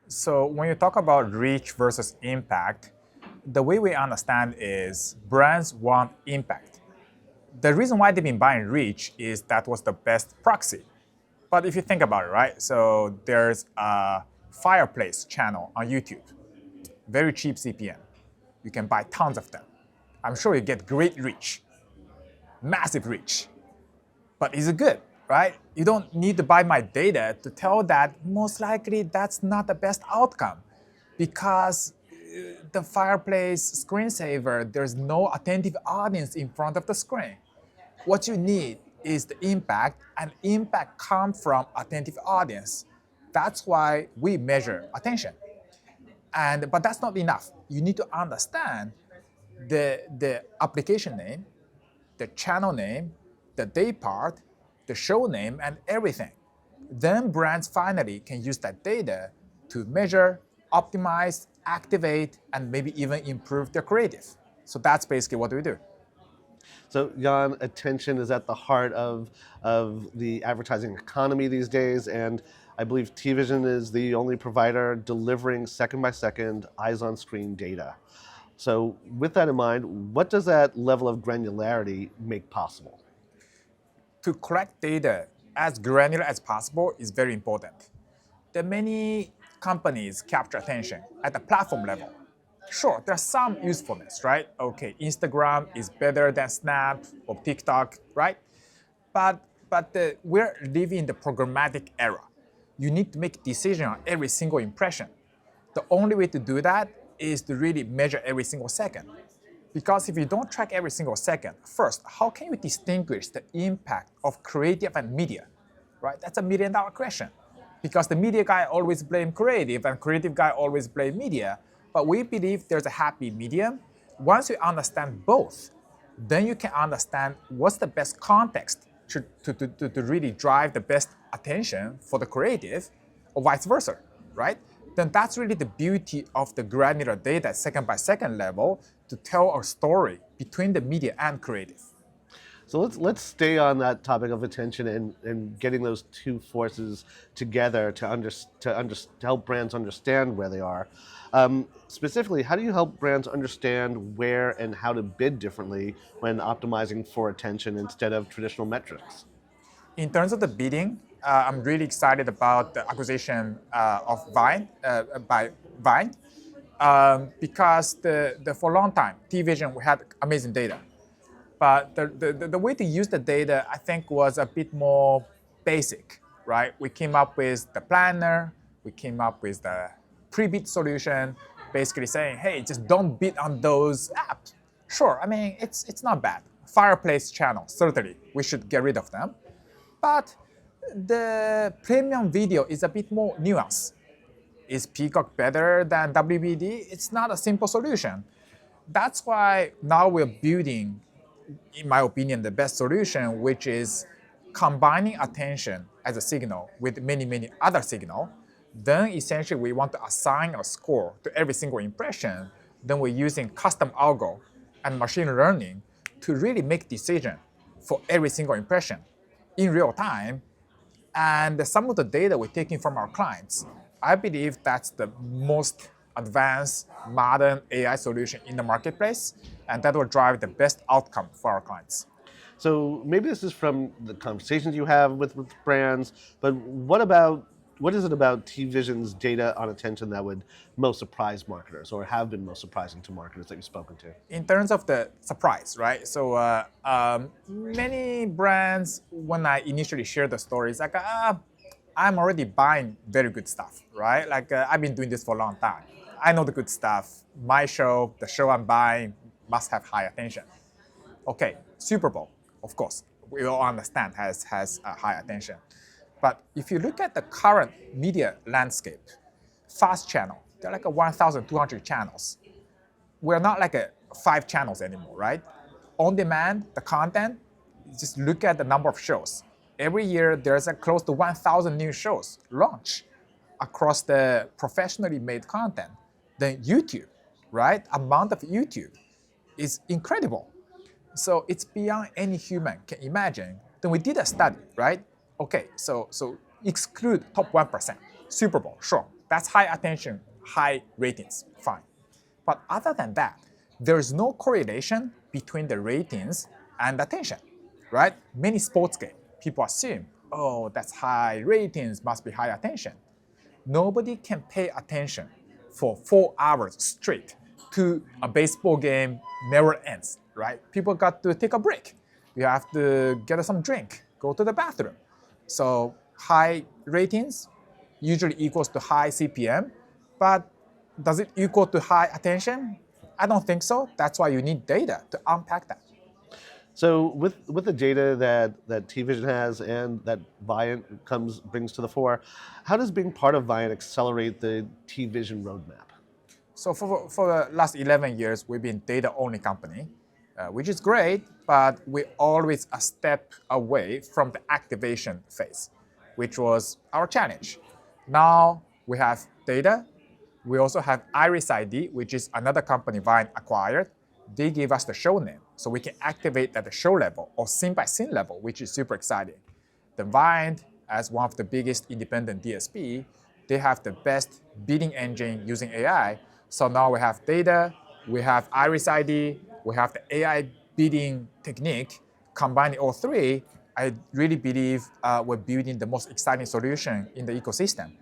So when you talk about reach versus impact, the way we understand is brands want impact. The reason why they've been buying reach is that was the best proxy. But if you think about it, right? So there's a fireplace channel on YouTube, very cheap CPM. You can buy tons of them. I'm sure you get great reach, massive reach. But is it good, right? You don't need to buy my data to tell that most likely that's not the best outcome because the fireplace screensaver, there's no attentive audience in front of the screen. What you need is the impact, and impact comes from attentive audience. That's why we measure attention. But that's not enough. You need to understand the application name, the channel name, the day part, the show name, and everything. Then brands finally can use that data to measure, optimize, activate, and maybe even improve their creative. So that's basically what we do. So Yan, attention is at the heart of the advertising economy these days, and I believe TVision is the only provider delivering second by second, eyes on screen data. So with that in mind, what does that level of granularity make possible? To collect data as granular as possible is very important. There are many companies capture attention at the platform level. Sure, there's some usefulness, right? Okay, Instagram is better than Snap or TikTok, right? But we're living in the programmatic era. You need to make decision on every single impression. The only way to do that is to really measure every single second. Because if you don't track every single second, first, how can you distinguish the impact of creative and media? Right? That's $1 million question. Because the media guy always blame creative and creative guy always blame media. But we believe there's a happy medium. Once you understand both, then you can understand what's the best context to really drive the best attention for the creative, or vice versa, right? Then that's really the beauty of the granular data second by second level to tell a story between the media and creative. So let's stay on that topic of attention and getting those two forces together to help brands understand where they are. Specifically, how do you help brands understand where and how to bid differently when optimizing for attention instead of traditional metrics? In terms of the bidding, I'm really excited about the acquisition of Vine by Vine because for a long time, TVision, we had amazing data. But the way to use the data, I think, was a bit more basic, right? We came up with the planner, we came up with the pre-bid solution, basically saying, hey, just don't bid on those apps. Sure, I mean, it's not bad. Fireplace channel, certainly, we should get rid of them. But the premium video is a bit more nuanced. Is Peacock better than WBD? It's not a simple solution. That's why now we're building, in my opinion, the best solution, which is combining attention as a signal with many, many other signals. Then essentially we want to assign a score to every single impression. Then we're using custom algo and machine learning to really make decision for every single impression in real time. And some of the data we're taking from our clients, I believe that's the most advanced modern AI solution in the marketplace, and that will drive the best outcome for our clients. So maybe this is from the conversations you have with brands, but what is it about TVision's data on attention that would most surprise marketers or have been most surprising to marketers that you've spoken to? In terms of the surprise, right? So many brands, when I initially share the stories, like, I'm already buying very good stuff, right? Like I've been doing this for a long time. I know the good stuff. My show, the show I'm buying, must have high attention. Okay, Super Bowl, of course, we all understand has high attention. But if you look at the current media landscape, fast channel, there are like 1,200 channels. We're not like 5 channels anymore, right? On demand, the content, just look at the number of shows. Every year, there's close to 1,000 new shows launch across the professionally made content. Then YouTube, right? Amount of YouTube is incredible. So it's beyond any human can imagine. Then we did a study, right? Okay, so exclude top 1%. Super Bowl, sure. That's high attention, high ratings, fine. But other than that, there's no correlation between the ratings and attention, right? Many sports games, people assume, oh, that's high ratings, must be high attention. Nobody can pay attention for 4 hours straight to a baseball game never ends, right? People got to take a break. You have to get some drink, go to the bathroom. So high ratings usually equals to high CPM, but does it equal to high attention? I don't think so. That's why you need data to unpack that. So with the data that TVision has and that Viant brings to the fore, how does being part of Viant accelerate the TVision roadmap? So for the last 11 years, we've been data-only company, which is great, but we're always a step away from the activation phase, which was our challenge. Now we have data. We also have Iris ID, which is another company Viant acquired. They give us the show name, so we can activate at the show level or scene by scene level, which is super exciting. The Viant, as one of the biggest independent DSP, they have the best bidding engine using AI. So now we have data, we have Iris ID, we have the AI bidding technique. Combining all three, I really believe we're building the most exciting solution in the ecosystem.